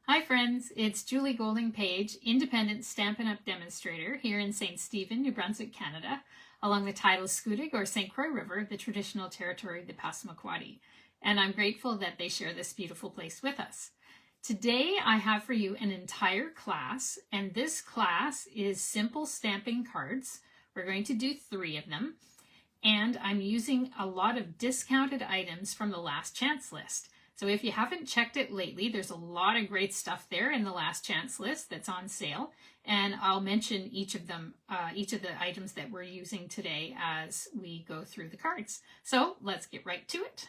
Hi friends, it's Julie Golding Page, independent Stampin' Up! Demonstrator here in St. Stephen, New Brunswick, Canada, along the tidal Scoodic or St. Croix River, the traditional territory of the Passamaquoddy. And I'm grateful that they share this beautiful place with us. Today I have for you an entire class, and this class is simple stamping cards. We're going to do 3 of them, and I'm using a lot of discounted items from the Last Chance list. So if you haven't checked it lately, there's a lot of great stuff there in the Last Chance list that's on sale. And I'll mention each of them, each of the items that we're using today as we go through the cards. So let's get right to it.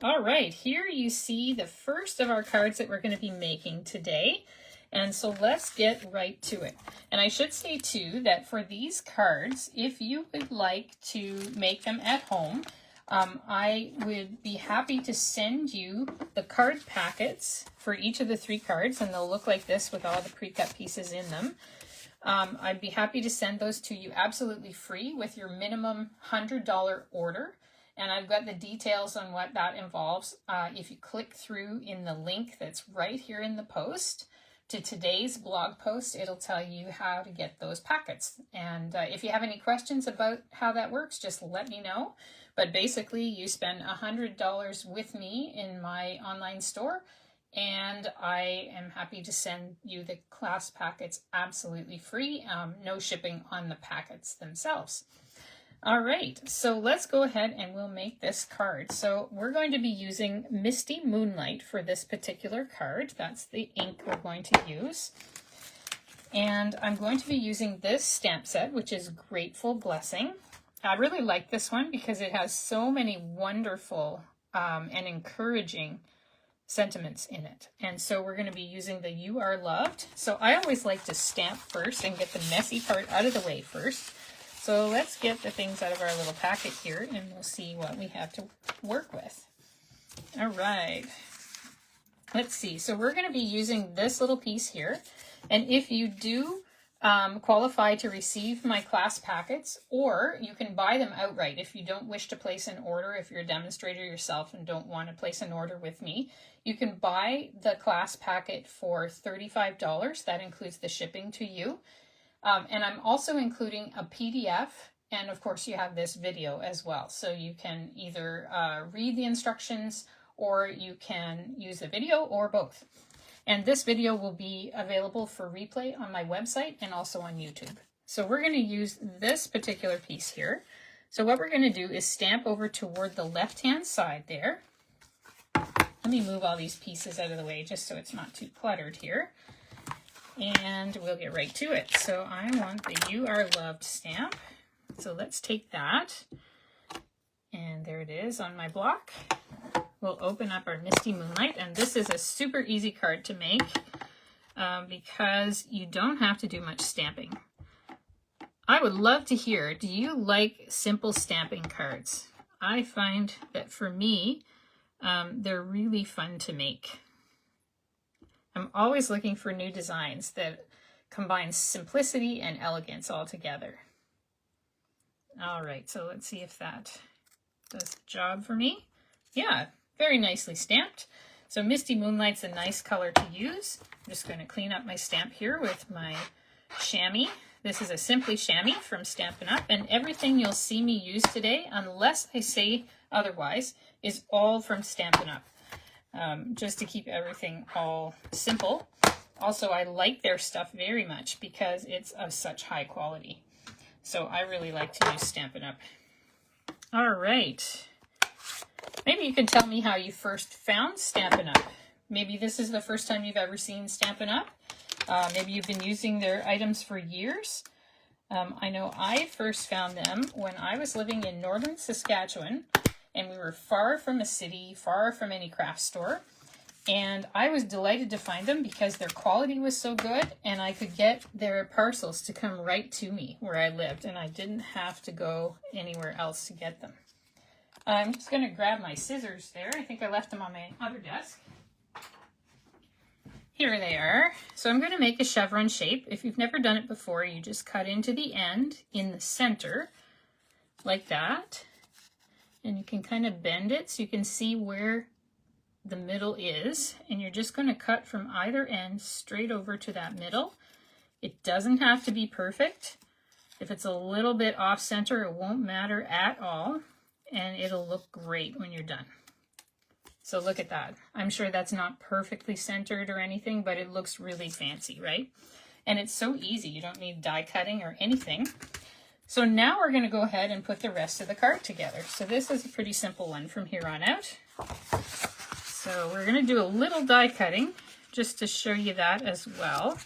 All right, here you see the first of our cards that we're going to be making today. And so let's get right to it. And I should say too that for these cards, if you would like to make them at home, I would be happy to send you the card packets for each of the 3 cards, and they'll look like this with all the pre-cut pieces in them. I'd be happy to send those to you absolutely free with your minimum $100 order. And I've got the details on what that involves. If you click through in the link that's right here in the post to today's blog post, it'll tell you how to get those packets. And if you have any questions about how that works, just let me know. But basically, you spend $100 with me in my online store, and I am happy to send you the class packets absolutely free. No shipping on the packets themselves. All right, so let's go ahead and we'll make this card. So we're going to be using Misty Moonlight for this particular card. That's the ink we're going to use. And I'm going to be using this stamp set, which is Grateful Blessing. I really like this one because it has so many wonderful and encouraging sentiments in it. And so we're going to be using the You Are Loved. So I always like to stamp first and get the messy part out of the way first. So let's get the things out of our little packet here and we'll see what we have to work with. All right. Let's see. So we're going to be using this little piece here. And if you do qualify to receive my class packets, or you can buy them outright if you don't wish to place an order. If you're a demonstrator yourself and don't want to place an order with me, you can buy the class packet for $35. That includes the shipping to you. And I'm also including a PDF, and of course you have this video as well. So you can either read the instructions or you can use the video or both. And this video will be available for replay on my website and also on YouTube. So we're going to use this particular piece here. So what we're going to do is stamp over toward the left-hand side there. Let me move all these pieces out of the way just so it's not too cluttered here. And we'll get right to it. So I want the You Are Loved stamp. So let's take that. And there it is on my block. We'll open up our Misty Moonlight, and this is a super easy card to make because you don't have to do much stamping. I would love to hear, do you like simple stamping cards? I find that for me, they're really fun to make. I'm always looking for new designs that combine simplicity and elegance all together. All right, so let's see if that does the job for me. Yeah. Very nicely stamped. So Misty Moonlight's a nice color to use. I'm just going to clean up my stamp here with my chamois. This is a Simply Chamois from Stampin' Up! And everything you'll see me use today, unless I say otherwise, is all from Stampin' Up! Just to keep everything all simple. Also, I like their stuff very much because it's of such high quality. So I really like to use Stampin' Up! All right. Maybe you can tell me how you first found Stampin' Up! Maybe this is the first time you've ever seen Stampin' Up! Maybe you've been using their items for years. I know I first found them when I was living in northern Saskatchewan, and we were far from a city, far from any craft store. And I was delighted to find them because their quality was so good, and I could get their parcels to come right to me where I lived, and I didn't have to go anywhere else to get them. I'm just going to grab my scissors there. I think I left them on my other desk. Here they are. So I'm going to make a chevron shape. If you've never done it before, you just cut into the end in the center like that. And you can kind of bend it so you can see where the middle is, and you're just going to cut from either end straight over to that middle. It doesn't have to be perfect. If it's a little bit off center, it won't matter at all, and it'll look great when you're done. So look at that. I'm sure that's not perfectly centered or anything, but it looks really fancy, right? And it's so easy. You don't need die cutting or anything. So now we're going to go ahead and put the rest of the card together. So this is a pretty simple one from here on out. So we're going to do a little die cutting just to show you that as well.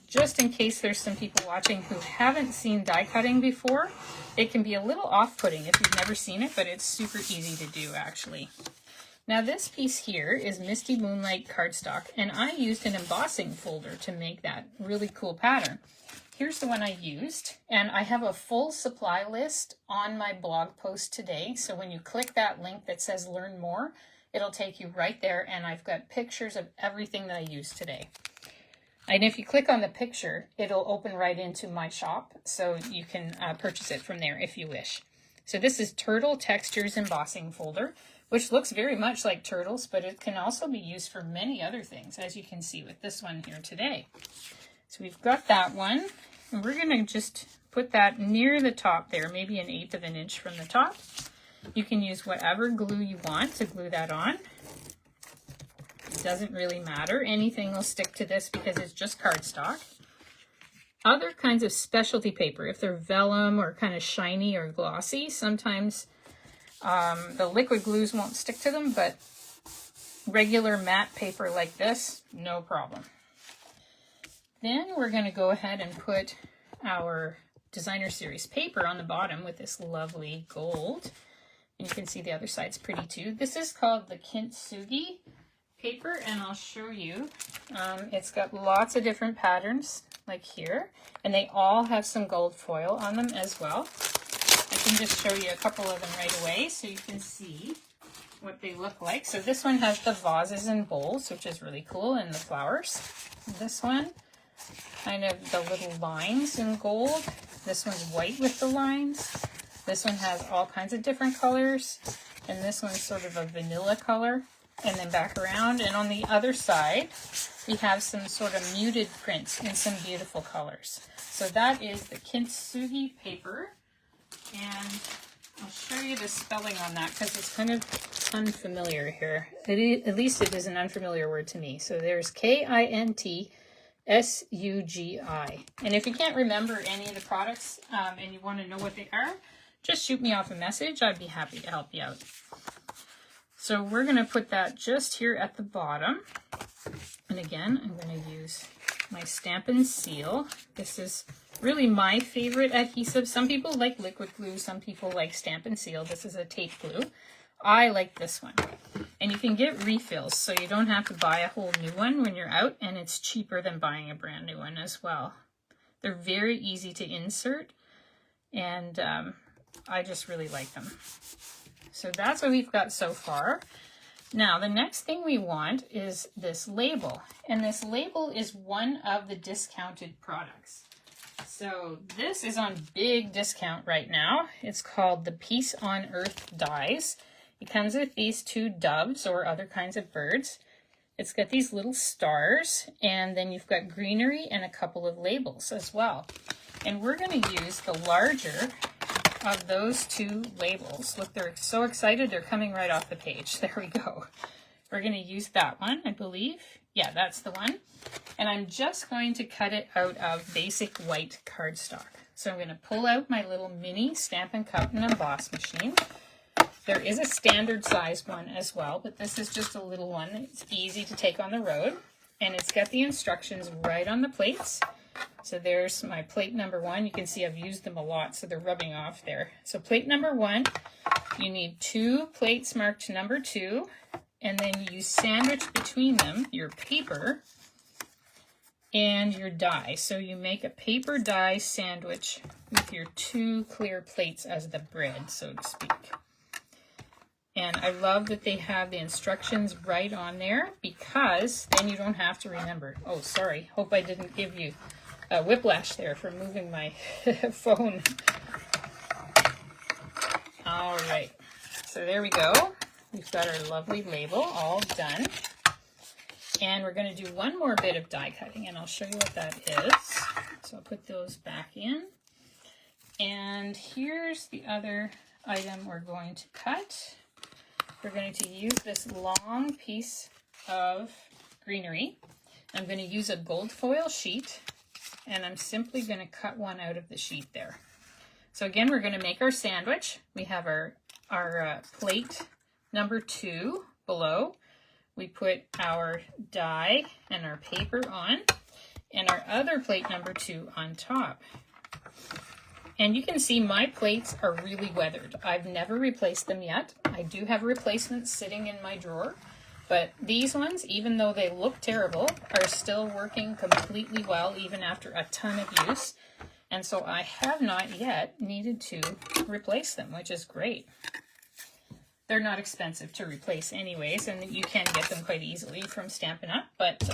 Just in case there's some people watching who haven't seen die cutting before, it can be a little off-putting if you've never seen it, but it's super easy to do actually. Now this piece here is Misty Moonlight cardstock, and I used an embossing folder to make that really cool pattern. Here's the one I used, and I have a full supply list on my blog post today, so when you click that link that says learn more, it'll take you right there, and I've got pictures of everything that I used today. And if you click on the picture, it'll open right into my shop, so you can purchase it from there if you wish. So this is Turtle Textures Embossing Folder, which looks very much like turtles, but it can also be used for many other things, as you can see with this one here today. So we've got that one, and we're going to just put that near the top there, maybe 1/8 of an inch from the top. You can use whatever glue you want to glue that on. It doesn't really matter. Anything will stick to this because it's just cardstock. Other kinds of specialty paper, if they're vellum or kind of shiny or glossy, sometimes the liquid glues won't stick to them, but regular matte paper like this, no problem. Then we're going to go ahead and put our Designer Series paper on the bottom with this lovely gold. And you can see the other side's pretty too. This is called the Kintsugi paper, and I'll show you. It's got lots of different patterns like here, and they all have some gold foil on them as well. I can just show you a couple of them right away so you can see what they look like. So this one has the vases and bowls, which is really cool, and the flowers. This one, kind of the little lines in gold. This one's white with the lines. This one has all kinds of different colors, and this one's sort of a vanilla color. And then back around, and on the other side, we have some sort of muted prints in some beautiful colors. So that is the Kintsugi paper, and I'll show you the spelling on that because it's kind of unfamiliar here. At least it is an unfamiliar word to me. So there's Kintsugi. And if you can't remember any of the products and you want to know what they are, just shoot me off a message. I'd be happy to help you out. So we're going to put that just here at the bottom. And again, I'm going to use my Stampin' Seal. This is really my favorite adhesive. Some people like liquid glue. Some people like Stampin' Seal. This is a tape glue. I like this one. And you can get refills, so you don't have to buy a whole new one when you're out, and it's cheaper than buying a brand new one as well. They're very easy to insert, and I just really like them. So that's what we've got so far. Now, the next thing we want is this label. And this label is one of the discounted products. So this is on big discount right now. It's called the Peace on Earth dies. It comes with these 2 doves or other kinds of birds. It's got these little stars, and then you've got greenery and a couple of labels as well. And we're going to use the larger of those 2 labels. Look, they're so excited, they're coming right off the page. There we go. We're going to use that one, I believe. Yeah, that's the one. And I'm just going to cut it out of basic white cardstock. So I'm going to pull out my little mini Stampin' Cut and Emboss machine. There is a standard size one as well, but this is just a little one. It's easy to take on the road, and it's got the instructions right on the plates. So there's my plate number 1. You can see I've used them a lot, so they're rubbing off there. So plate number 1, you need 2 plates marked number 2, and then you sandwich between them your paper and your die. So you make a paper die sandwich with your 2 clear plates as the bread, so to speak. And I love that they have the instructions right on there because then you don't have to remember. Oh, sorry. Hope I didn't give you a whiplash there for moving my phone. All right. So there we go. we've got our lovely label all done. And we're going to do one more bit of die cutting, and I'll show you what that is. So I'll put those back in. And here's the other item we're going to cut. We're going to use this long piece of greenery. I'm going to use a gold foil sheet, and I'm simply going to cut one out of the sheet there. So again, we're going to make our sandwich. We have our plate number 2 below. We put our die and our paper on, and our other plate number 2 on top. And you can see my plates are really weathered. I've never replaced them yet. I do have replacements sitting in my drawer, but these ones, even though they look terrible, are still working completely well, even after a ton of use. And so I have not yet needed to replace them, which is great. They're not expensive to replace anyways, and you can get them quite easily from Stampin' Up, but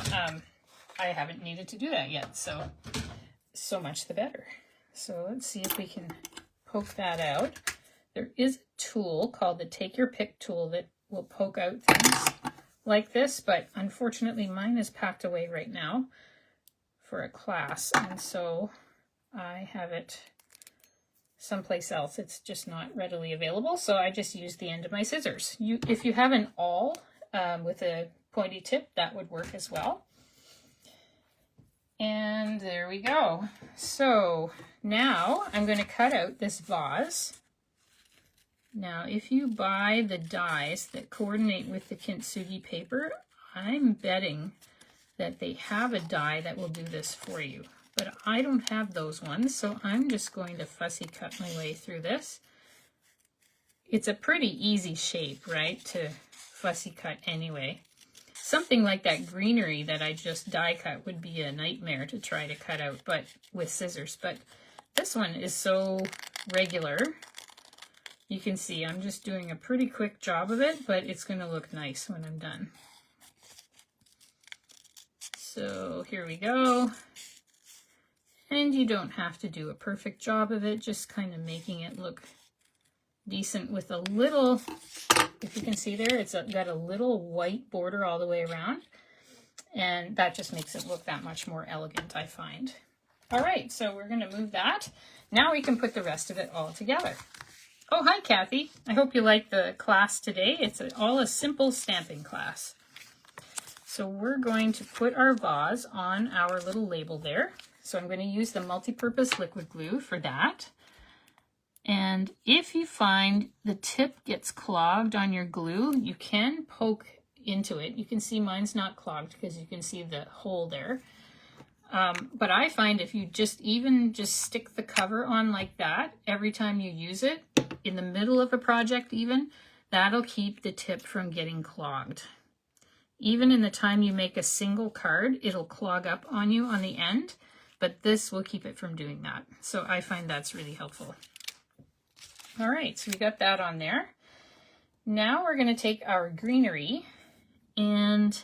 I haven't needed to do that yet, so much the better. So let's see if we can poke that out. There is a tool called the Take Your Pick tool that will poke out things like this, but unfortunately mine is packed away right now for a class, and so I have it someplace else. It's just not readily available, so I just use the end of my scissors. If you have an awl with a pointy tip, that would work as well. And there we go. So now I'm going to cut out this vase. Now, if you buy the dies that coordinate with the Kintsugi paper, I'm betting that they have a die that will do this for you. But I don't have those ones, so I'm just going to fussy cut my way through this. It's a pretty easy shape, right, to fussy cut anyway. Something like that greenery that I just die cut would be a nightmare to try to cut out with scissors. But this one is so regular. You can see I'm just doing a pretty quick job of it, but it's going to look nice when I'm done. So here we go. And you don't have to do a perfect job of it, just kind of making it look decent with a little, if you can see there, it's got a little white border all the way around. And that just makes it look that much more elegant, I find. All right, so we're going to move that. Now we can put the rest of it all together. Oh, hi, Kathy. I hope you like the class today. It's all a simple stamping class. So we're going to put our vase on our little label there. So I'm going to use the multi-purpose liquid glue for that. And if you find the tip gets clogged on your glue, you can poke into it. You can see mine's not clogged because you can see the hole there. But I find if you just stick the cover on like that every time you use it, in the middle of a project even, that'll keep the tip from getting clogged. Even in the time you make a single card, it'll clog up on you on the end, but this will keep it from doing that. So I find that's really helpful. All right, so we got that on there. Now we're going to take our greenery, and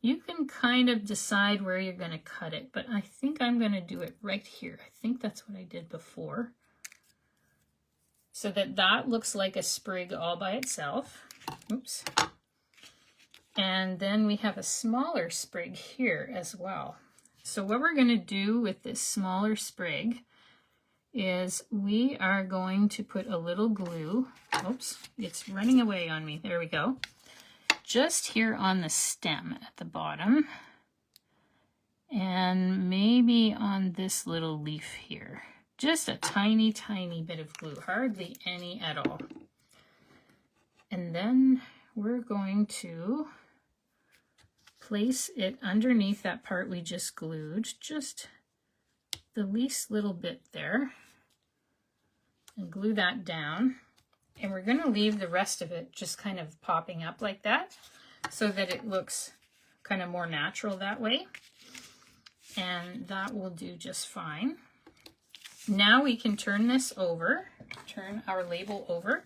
you can kind of decide where you're going to cut it, but I think I'm going to do it right here. I think that's what I did before. So that looks like a sprig all by itself. Oops. And then we have a smaller sprig here as well. So what we're going to do with this smaller sprig is we are going to put a little glue. Oops, it's running away on me. There we go. Just here on the stem at the bottom. And maybe on this little leaf here. Just a tiny, tiny bit of glue, hardly any at all. And then we're going to place it underneath that part we just glued, just the least little bit there, and glue that down. And we're going to leave the rest of it just kind of popping up like that so that it looks kind of more natural that way. And that will do just fine. Now we can turn this over, turn our label over.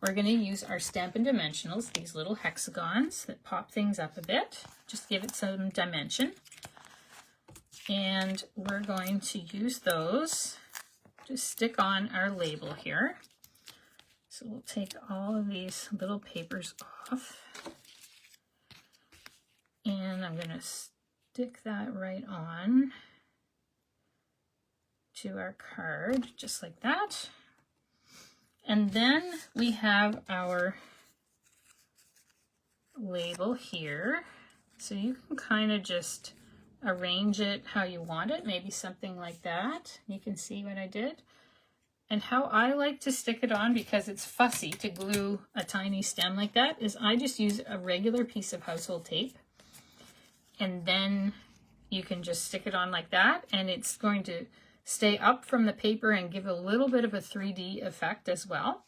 We're going to use our Stampin' Dimensionals, these little hexagons that pop things up a bit, just give it some dimension. And we're going to use those to stick on our label here. So we'll take all of these little papers off. And I'm going to stick that right on to our card, just like that. And then we have our label here. So you can kind of just arrange it how you want it, maybe something like that. You can see what I did. And how I like to stick it on, because it's fussy to glue a tiny stem like that, is I just use a regular piece of household tape. And then you can just stick it on like that, and it's going to stay up from the paper and give a little bit of a 3D effect as well.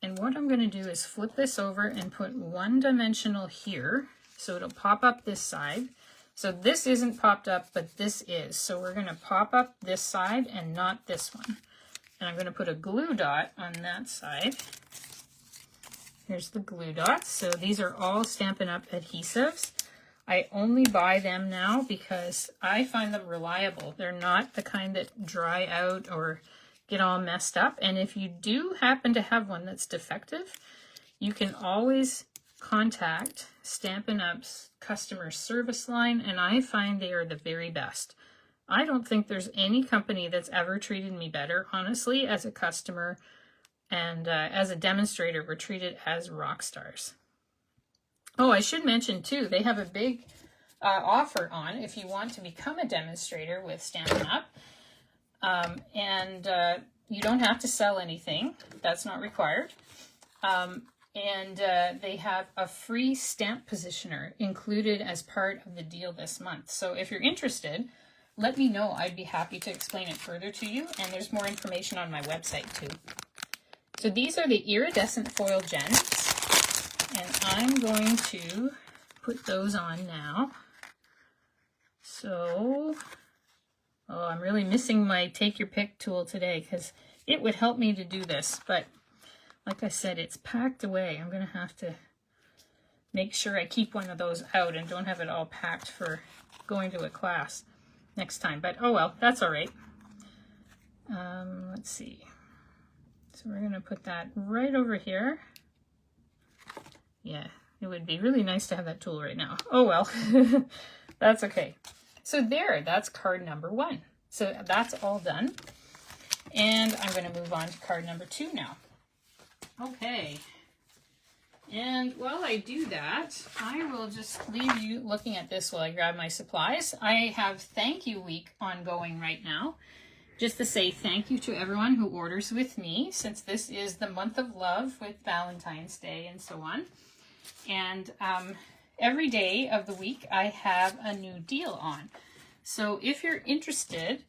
And what I'm going to do is flip this over and put one dimensional here, so it'll pop up this side. So this isn't popped up, but this is. So we're going to pop up this side and not this one. And I'm going to put a glue dot on that side. Here's the glue dots. So these are all Stampin' Up! Adhesives. I only buy them now because I find them reliable. They're not the kind that dry out or get all messed up. And if you do happen to have one that's defective, you can always contact Stampin' Up's customer service line, and I find they are the very best. I don't think there's any company that's ever treated me better, honestly, as a customer and as a demonstrator. We're treated as rock stars. Oh, I should mention too, they have a big offer on if you want to become a demonstrator with Stampin' Up. You don't have to sell anything. That's not required. They have a free stamp positioner included as part of the deal this month. So if you're interested, let me know. I'd be happy to explain it further to you. And there's more information on my website too. So these are the iridescent foil gems. And I'm going to put those on now. So, oh, I'm really missing my take your pick tool today because it would help me to do this. But like I said, it's packed away. I'm going to have to make sure I keep one of those out and don't have it all packed for going to a class next time. But oh well, that's all right. Let's see. So we're going to put that right over here. Yeah, it would be really nice to have that tool right now. Oh well, that's okay. So there, that's card number 1. So that's all done. And I'm going to move on to card number 2 now. Okay. And while I do that, I will just leave you looking at this while I grab my supplies. I have Thank You Week ongoing right now. Just to say thank you to everyone who orders with me, since this is the month of love with Valentine's Day and so on. And every day of the week I have a new deal on. So if you're interested,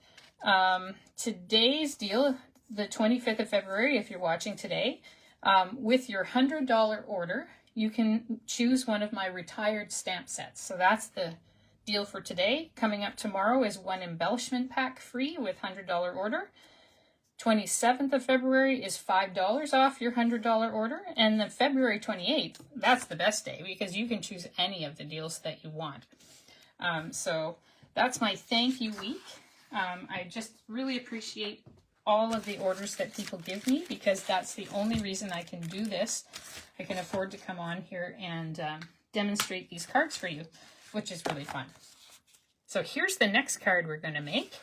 today's deal, the 25th of February, if you're watching today, with your $100 order, you can choose one of my retired stamp sets. So that's the deal for today. Coming up tomorrow is one embellishment pack free with $100 order. 27th of February is $5 off your $100 order. And then February 28th, that's the best day because you can choose any of the deals that you want. So that's my thank you week. I just really appreciate all of the orders that people give me because that's the only reason I can do this. I can afford to come on here and demonstrate these cards for you, which is really fun. So here's the next card we're going to make.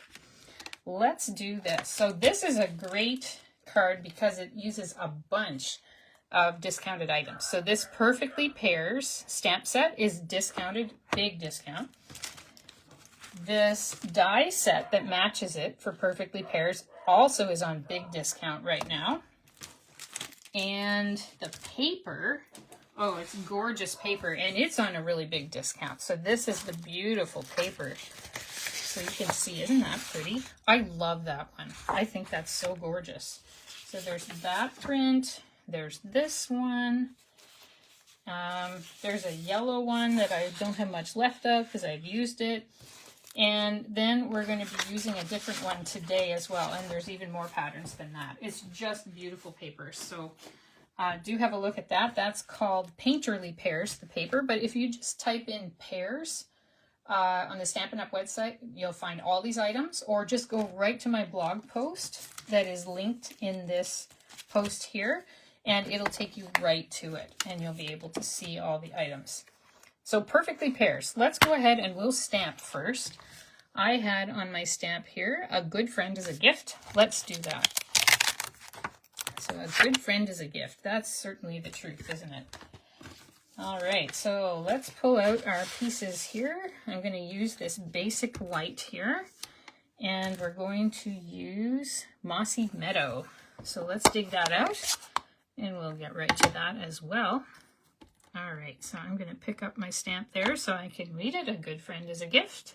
Let's do this. So this is a great card because it uses a bunch of discounted items. So this Perfectly Pairs stamp set is discounted, big discount. This die set that matches it for Perfectly Pairs also is on big discount right now. And the paper, oh, it's gorgeous paper, and it's on a really big discount. So this is the beautiful paper. So you can see, isn't that pretty? I love that one. I think that's so gorgeous. So there's that print. There's this one. There's a yellow one that I don't have much left of because I've used it. And then we're going to be using a different one today as well. And there's even more patterns than that. It's just beautiful paper. So do have a look at that. That's called Painterly Pairs, the paper. But if you just type in pairs on the Stampin' Up! Website, you'll find all these items. Or just go right to my blog post that is linked in this post here, and it'll take you right to it, and you'll be able to see all the items. So perfectly pairs. Let's go ahead and we'll stamp first. I had on my stamp here, a good friend is a gift. Let's do that. So a good friend is a gift. That's certainly the truth, isn't it? All right, so let's pull out our pieces here. I'm going to use this basic white here, and we're going to use Mossy Meadow. So let's dig that out, and we'll get right to that as well. All right, so I'm going to pick up my stamp there so I can read it. A good friend is a gift.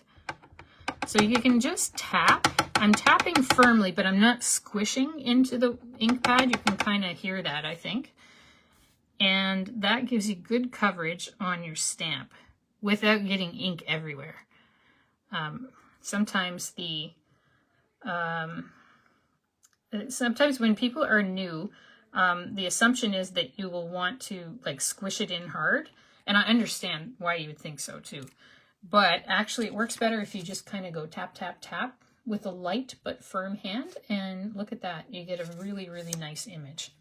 So you can just tap. I'm tapping firmly, but I'm not squishing into the ink pad. You can kind of hear that, I think. And that gives you good coverage on your stamp without getting ink everywhere. Sometimes when people are new, the assumption is that you will want to like squish it in hard. And I understand why you would think so too. But actually it works better if you just kind of go tap, tap, tap with a light but firm hand. And look at that. You get a really, really nice image.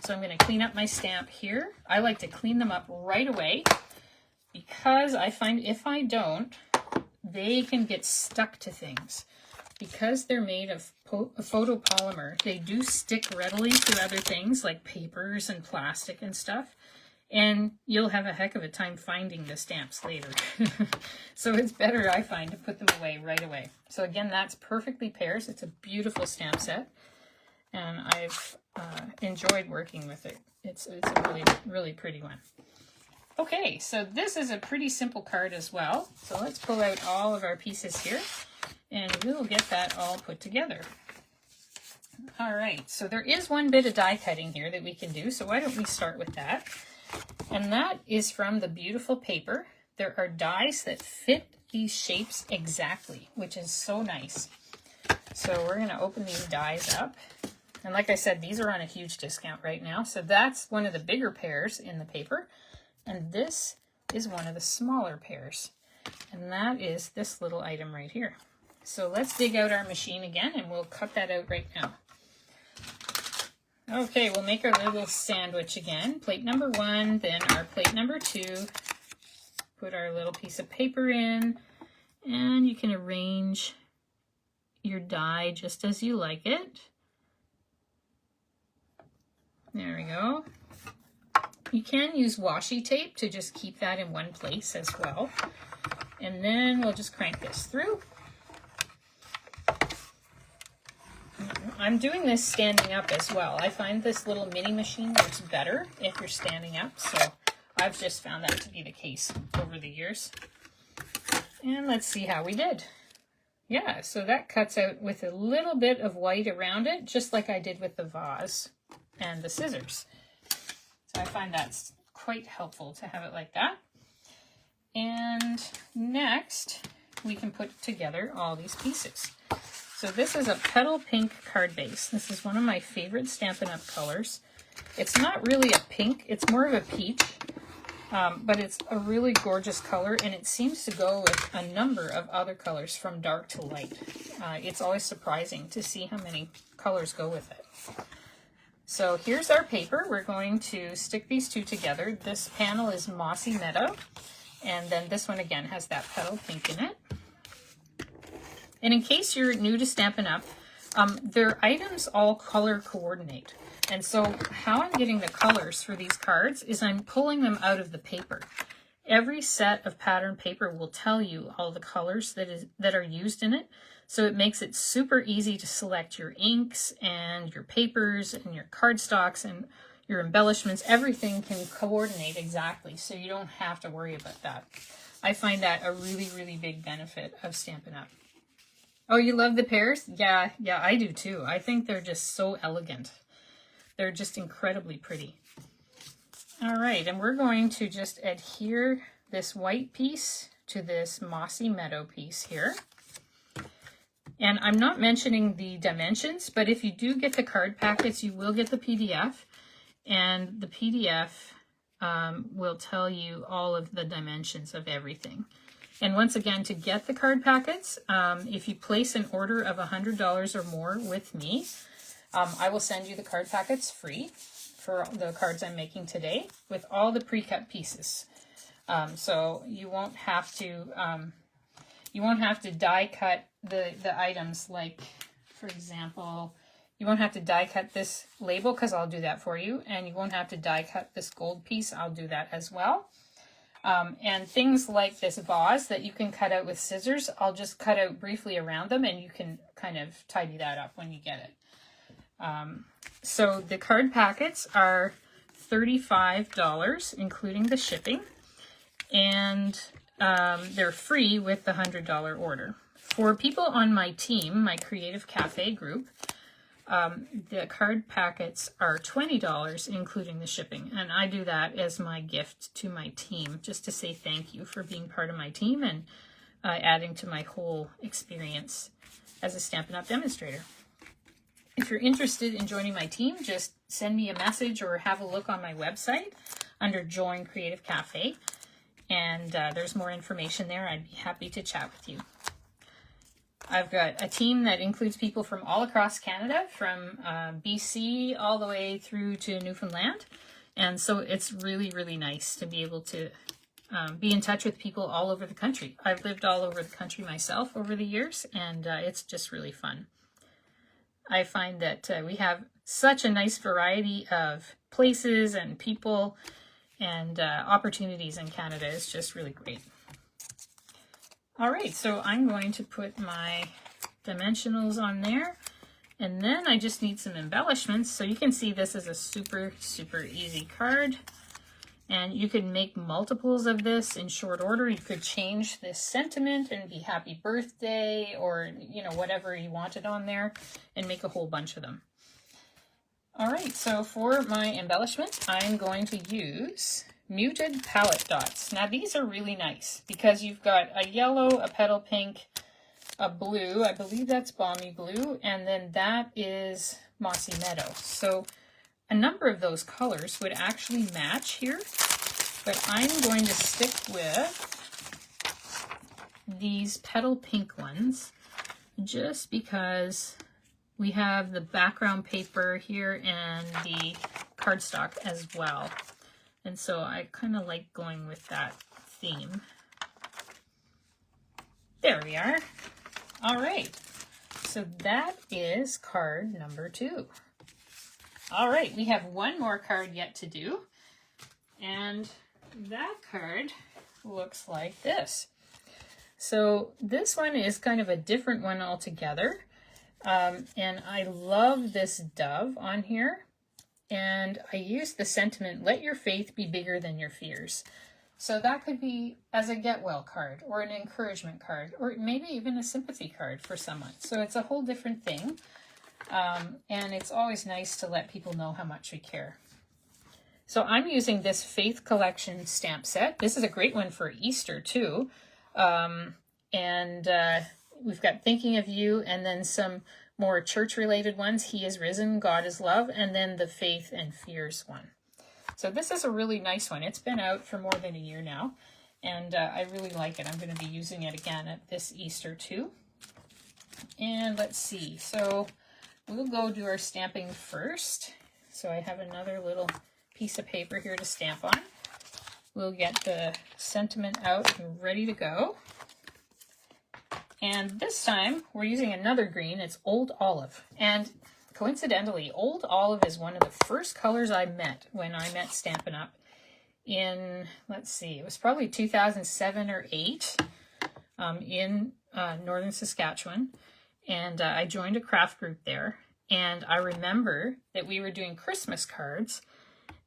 So I'm going to clean up my stamp here. I like to clean them up right away because I find if I don't, they can get stuck to things. Because they're made of photopolymer, they do stick readily to other things like papers and plastic and stuff. And you'll have a heck of a time finding the stamps later. So it's better, I find, to put them away right away. So again, that's perfectly pairs. It's a beautiful stamp set. And I've enjoyed working with it. It's a really, really pretty one. Okay, so this is a pretty simple card as well. So let's pull out all of our pieces here, and we'll get that all put together. All right, so there is one bit of die cutting here that we can do, so why don't we start with that? And that is from the beautiful paper. There are dies that fit these shapes exactly, which is so nice. So we're going to open these dies up. And like I said, these are on a huge discount right now. So that's one of the bigger pairs in the paper. And this is one of the smaller pairs. And that is this little item right here. So let's dig out our machine again and we'll cut that out right now. Okay, we'll make our little sandwich again. Plate number 1, then our plate number 2. Put our little piece of paper in, and you can arrange your die just as you like it. There we go. You can use washi tape to just keep that in one place as well. And then we'll just crank this through. I'm doing this standing up as well. I find this little mini machine works better if you're standing up, so I've just found that to be the case over the years. And let's see how we did. Yeah, so that cuts out with a little bit of white around it, just like I did with the vase and the scissors. So I find that's quite helpful to have it like that. And next, we can put together all these pieces. So this is a petal pink card base. This is one of my favorite Stampin' Up! Colors. It's not really a pink, it's more of a peach, but it's a really gorgeous color, and it seems to go with a number of other colors from dark to light. It's always surprising to see how many colors go with it. So here's our paper. We're going to stick these two together. This panel is Mossy Meadow, and then this one again has that petal pink in it. And in case you're new to Stampin' Up, their items all color coordinate. And so how I'm getting the colors for these cards is I'm pulling them out of the paper. Every set of pattern paper will tell you all the colors that are used in it. So it makes it super easy to select your inks and your papers and your cardstocks and your embellishments. Everything can coordinate exactly, so you don't have to worry about that. I find that a really, really big benefit of Stampin' Up! Oh, you love the pairs? Yeah, I do too. I think they're just so elegant. They're just incredibly pretty. All right, and we're going to just adhere this white piece to this Mossy Meadow piece here. And I'm not mentioning the dimensions, but if you do get the card packets, you will get the PDF. And the PDF will tell you all of the dimensions of everything. And once again, to get the card packets, if you place an order of $100 or more with me, I will send you the card packets free for the cards I'm making today with all the pre-cut pieces. So you won't have to die cut the items, like, for example, you won't have to die cut this label because I'll do that for you, and you won't have to die cut this gold piece. I'll do that as well. And things like this vase that you can cut out with scissors, I'll just cut out briefly around them and you can kind of tidy that up when you get it. So the card packets are $35, including the shipping, and they're free with the $100 order. For people on my team, my Creative Cafe group, the card packets are $20, including the shipping. And I do that as my gift to my team, just to say thank you for being part of my team and adding to my whole experience as a Stampin' Up! Demonstrator. If you're interested in joining my team, just send me a message or have a look on my website under Join Creative Cafe. And there's more information there. I'd be happy to chat with you. I've got a team that includes people from all across Canada, from BC all the way through to Newfoundland. And so it's really, really nice to be able to be in touch with people all over the country. I've lived all over the country myself over the years, and it's just really fun. I find that we have such a nice variety of places and people and opportunities in Canada. It's just really great. All right, so I'm going to put my dimensionals on there, and then I just need some embellishments. So you can see this is a super, super easy card, and you can make multiples of this in short order. You could change this sentiment and be happy birthday, or, you know, whatever you wanted on there, and make a whole bunch of them. All right, so for my embellishment, I'm going to use Muted Palette Dots. Now these are really nice because you've got a yellow, a petal pink, a blue, I believe that's Balmy Blue, and then that is Mossy Meadow. So a number of those colors would actually match here, but I'm going to stick with these petal pink ones just because we have the background paper here and the cardstock as well. And so I kind of like going with that theme. There we are. All right. So that is card number 2. All right, we have one more card yet to do. And that card looks like this. So this one is kind of a different one altogether. And I love this dove on here. And I use the sentiment, let your faith be bigger than your fears. So that could be as a get well card or an encouragement card, or maybe even a sympathy card for someone. So it's a whole different thing. And it's always nice to let people know how much we care. So I'm using this Faith Collection stamp set. This is a great one for Easter too. We've got Thinking of You, and then some more church-related ones, He is Risen, God is Love, and then the Faith and Fears one. So this is a really nice one. It's been out for more than a year now, and I really like it. I'm going to be using it again at this Easter too. And let's see. So we'll go do our stamping first. So I have another little piece of paper here to stamp on. We'll get the sentiment out and ready to go. And this time, we're using another green. It's Old Olive. And coincidentally, Old Olive is one of the first colors I met when I met Stampin' Up! In, let's see, it was probably 2007 or 8 in northern Saskatchewan. And I joined a craft group there. And I remember that we were doing Christmas cards,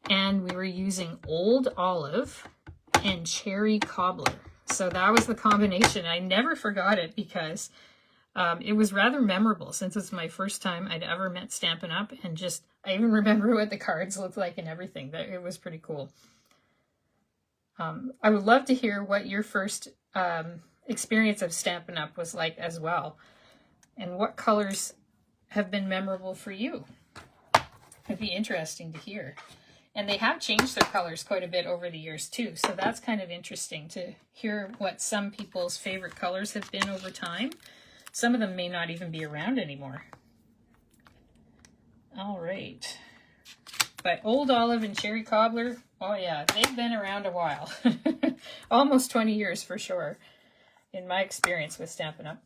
and we were using Old Olive and Cherry Cobbler. So that was the combination. I never forgot it because it was rather memorable since it's my first time I'd ever met Stampin' Up! And just, I even remember what the cards looked like and everything. It was pretty cool. I would love to hear what your first experience of Stampin' Up! Was like as well. And what colors have been memorable for you. It'd be interesting to hear. And they have changed their colors quite a bit over the years too. So that's kind of interesting to hear what some people's favorite colors have been over time. Some of them may not even be around anymore. All right. But Old Olive and Cherry Cobbler, oh yeah, they've been around a while. Almost 20 years for sure, in my experience with Stampin' Up.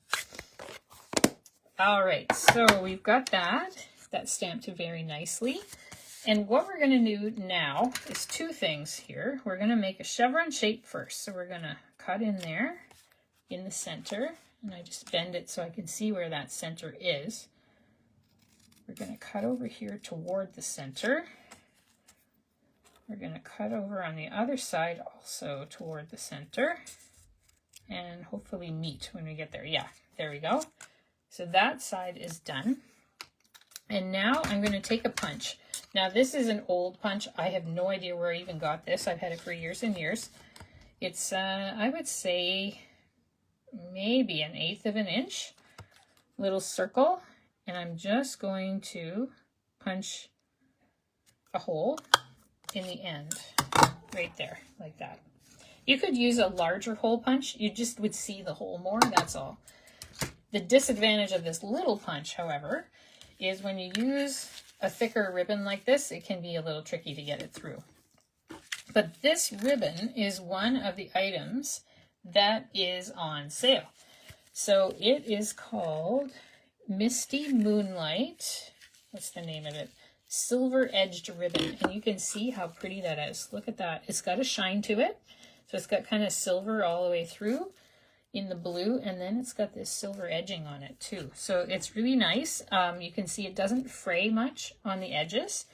All right, so we've got that. That's stamped very nicely. And what we're going to do now is two things here. We're going to make a chevron shape first. So we're going to cut in there in the center. And I just bend it so I can see where that center is. We're going to cut over here toward the center. We're going to cut over on the other side also toward the center. And hopefully meet when we get there. Yeah, there we go. So that side is done. And now I'm going to take a punch. Now this is an old punch. I have no idea where I even got this. I've had it for years and years. It's, I would say, maybe 1/8 of an inch. Little circle. And I'm just going to punch a hole in the end. Right there, like that. You could use a larger hole punch. You just would see the hole more, that's all. The disadvantage of this little punch, however, is when you use a thicker ribbon like this, it can be a little tricky to get it through. But this ribbon is one of the items that is on sale. So it is called Misty Moonlight. What's the name of it? Silver Edged Ribbon. And you can see how pretty that is. Look at that. It's got a shine to it. So it's got kind of silver all the way through in the blue, and then it's got this silver edging on it too. So it's really nice. You can see it doesn't fray much on the edges,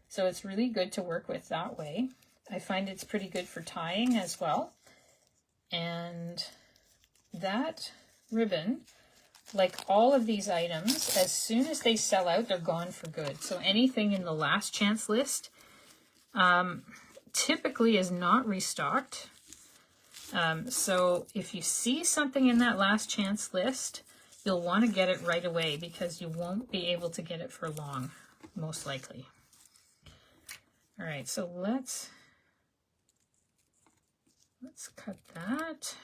so it's really good to work with that way. I find it's pretty good for tying as well. And that ribbon, like all of these items, as soon as they sell out, they're gone for good. So anything in the last chance list typically is not restocked. So if you see something in that last chance list, you'll want to get it right away because you won't be able to get it for long, most likely. All right, so let's cut that.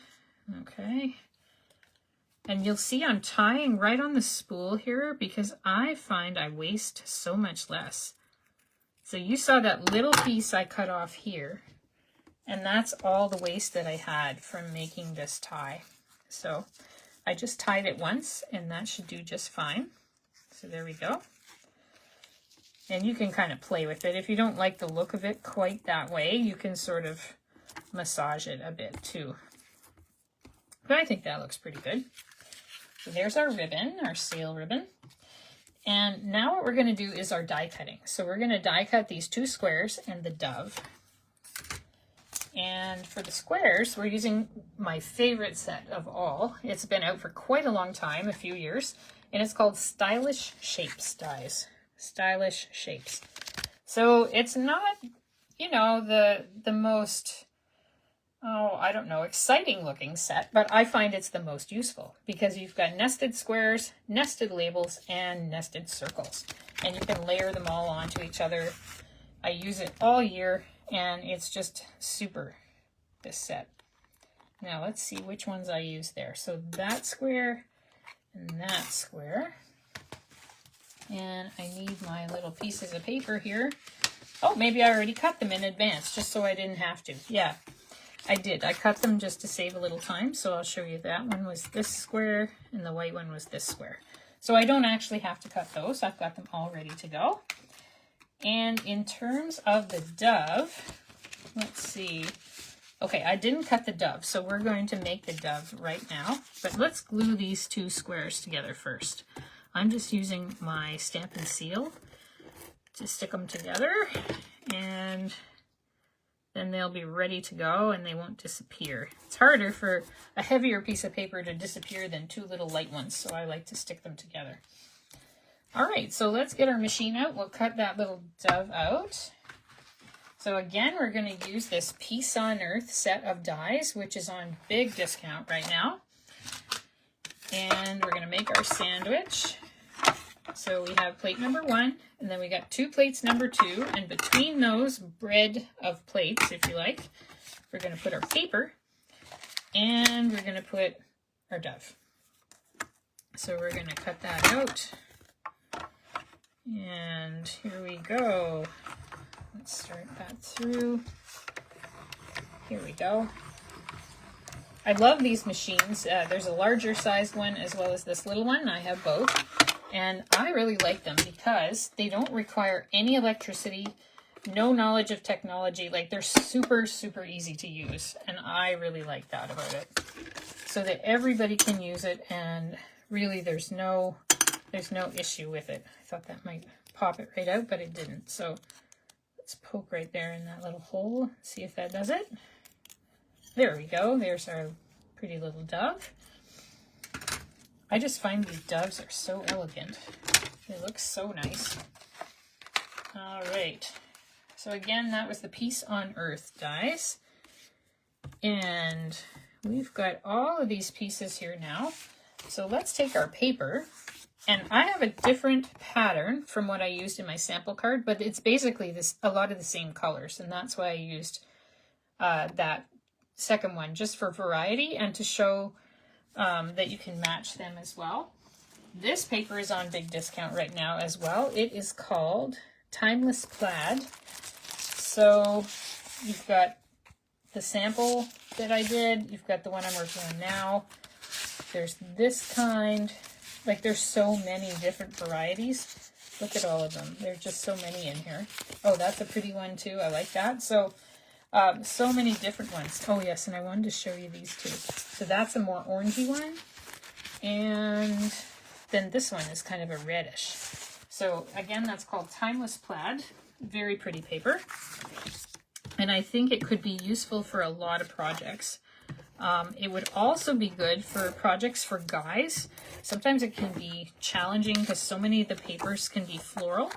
Okay. And you'll see I'm tying right on the spool here because I find I waste so much less. So you saw that little piece I cut off here. And that's all the waste that I had from making this tie. So I just tied it once and that should do just fine. So there we go. And you can kind of play with it. If you don't like the look of it quite that way, you can sort of massage it a bit too. But I think that looks pretty good. So there's our ribbon, our sale ribbon. And now what we're going to do is our die cutting. So we're going to die cut these two squares and the dove. And for the squares, we're using my favorite set of all. It's been out for quite a long time, a few years, and it's called Stylish Shapes dies. Stylish Shapes. So it's not, you know, the most, I don't know, exciting looking set, but I find it's the most useful because you've got nested squares, nested labels, and nested circles. And you can layer them all onto each other. I use it all year. And it's just super, this set. Now let's see which ones I use there. So that square and that square. And I need my little pieces of paper here. Oh, maybe I already cut them in advance just so I didn't have to. Yeah, I did. I cut them just to save a little time. So I'll show you that one was this square and the white one was this square. So I don't actually have to cut those. I've got them all ready to go. And in terms of the dove, let's see. Okay, I didn't cut the dove, so we're going to make the dove right now. But let's glue these two squares together first. I'm just using my Stampin' Seal to stick them together, and then they'll be ready to go and they won't disappear. It's harder for a heavier piece of paper to disappear than two little light ones, so I like to stick them together. All right, so let's get our machine out. We'll cut that little dove out. So again, we're going to use this Peace on Earth set of dies, which is on big discount right now. And we're going to make our sandwich. So we have plate number 1, and then we got 2 plates number 2, and between those bread of plates, if you like, we're going to put our paper, and we're going to put our dove. So we're going to cut that out. And here we go. Let's start that through. Here we go. I love these machines. There's a larger sized one as well as this little one. I have both. And I really like them because they don't require any electricity, no knowledge of technology. Like, they're super, super easy to use. And I really like that about it. So that everybody can use it, and really there's no issue with it. I thought that might pop it right out, but it didn't. So let's poke right there in that little hole, see if that does it. There we go. There's our pretty little dove. I just find these doves are so elegant. They look so nice. All right. So again, that was the Peace on Earth dies. And we've got all of these pieces here now. So let's take our paper. And I have a different pattern from what I used in my sample card, but it's basically a lot of the same colors. And that's why I used that second one, just for variety and to show that you can match them as well. This paper is on big discount right now as well. It is called Timeless Plaid. So you've got the sample that I did. You've got the one I'm working on now. There's this kind. Like, there's so many different varieties. Look at all of them. There's just so many in here. Oh, that's a pretty one too. I like that. So, so many different ones. Oh yes, and I wanted to show you these two. So that's a more orangey one. And then this one is kind of a reddish. So again, that's called Timeless Plaid. Very pretty paper. And I think it could be useful for a lot of projects. It would also be good for projects for guys. Sometimes it can be challenging because so many of the papers can be floral.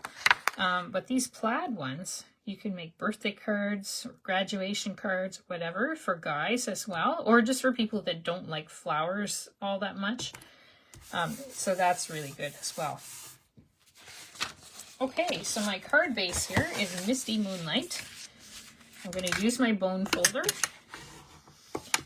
But these plaid ones, you can make birthday cards, or graduation cards, whatever, for guys as well. Or just for people that don't like flowers all that much. So that's really good as well. Okay, so my card base here is Misty Moonlight. I'm going to use my bone folder.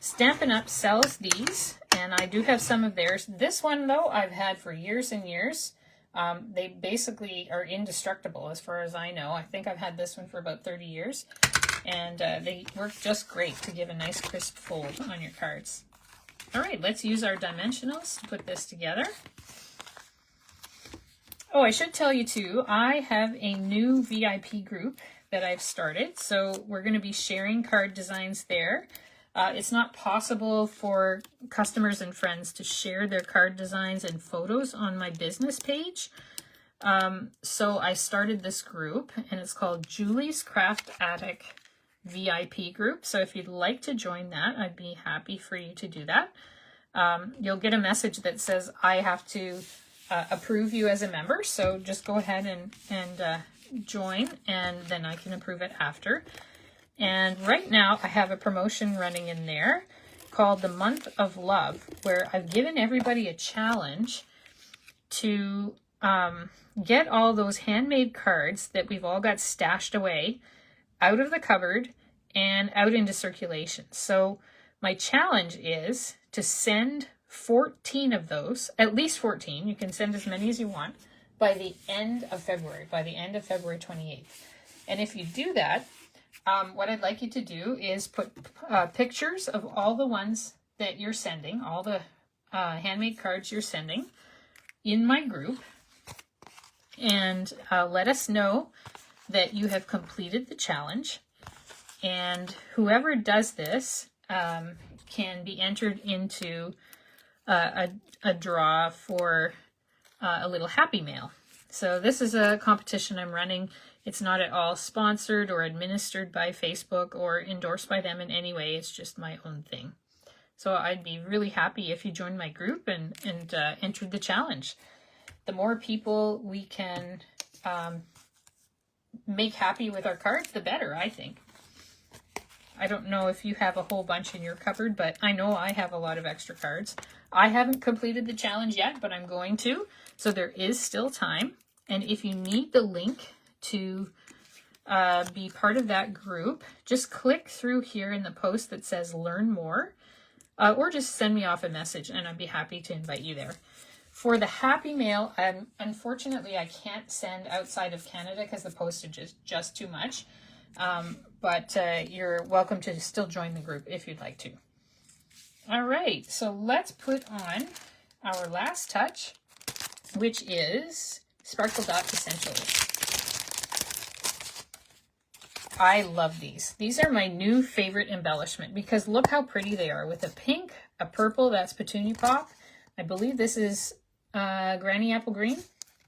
Stampin' Up! Sells these, and I do have some of theirs. This one, though, I've had for years and years. They basically are indestructible as far as I know. I think I've had this one for about 30 years, and they work just great to give a nice crisp fold on your cards. All right, let's use our dimensionals to put this together. Oh, I should tell you too, I have a new VIP group that I've started. So we're going to be sharing card designs there. It's not possible for customers and friends to share their card designs and photos on my business page. So I started this group, and it's called Julie's Craft Attic VIP group. So if you'd like to join that, I'd be happy for you to do that. You'll get a message that says I have to approve you as a member. So just go ahead and join, and then I can approve it after. And right now I have a promotion running in there called the Month of Love, where I've given everybody a challenge to get all those handmade cards that we've all got stashed away out of the cupboard and out into circulation. So my challenge is to send 14 of those, at least 14, you can send as many as you want, by the end of February, by the end of February 28th. And if you do that, what I'd like you to do is put pictures of all the ones that you're sending, all the handmade cards you're sending in my group, and let us know that you have completed the challenge. And whoever does this can be entered into a draw for a little Happy Mail. So this is a competition I'm running. It's not at all sponsored or administered by Facebook or endorsed by them in any way. It's just my own thing. So I'd be really happy if you joined my group and entered the challenge. The more people we can make happy with our cards, the better, I think. I don't know if you have a whole bunch in your cupboard, but I know I have a lot of extra cards. I haven't completed the challenge yet, but I'm going to. So there is still time. And if you need the link to be part of that group, just click through here in the post that says Learn More, or just send me off a message and I'd be happy to invite you there. For the Happy Mail, unfortunately I can't send outside of Canada because the postage is just too much. But you're welcome to still join the group if you'd like to. All right, so let's put on our last touch, which is Sparkle Dot Essentials. I love these. These are my new favorite embellishment because look how pretty they are with a pink, a purple, that's Petunia Pop. I believe this is Granny Apple Green.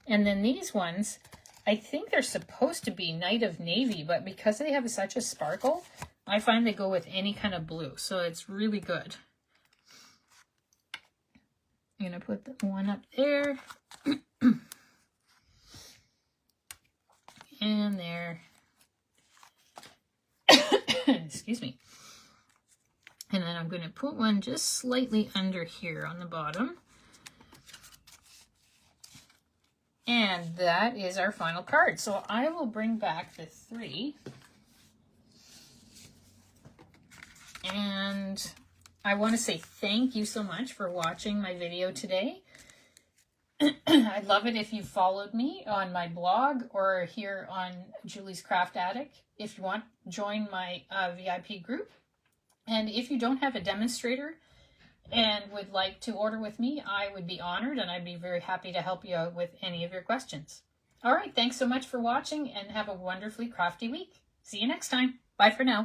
And then these ones, I think they're supposed to be Night of Navy, but because they have such a sparkle, I find they go with any kind of blue. So it's really good. I'm going to put the one up there. And there. Excuse me. And then I'm going to put one just slightly under here on the bottom. And that is our final card. So I will bring back the 3. And I want to say thank you so much for watching my video today. I'd love it if you followed me on my blog or here on Julie's Craft Attic. If you want, join my VIP group. And if you don't have a demonstrator and would like to order with me, I would be honored and I'd be very happy to help you out with any of your questions. All right, thanks so much for watching and have a wonderfully crafty week. See you next time. Bye for now.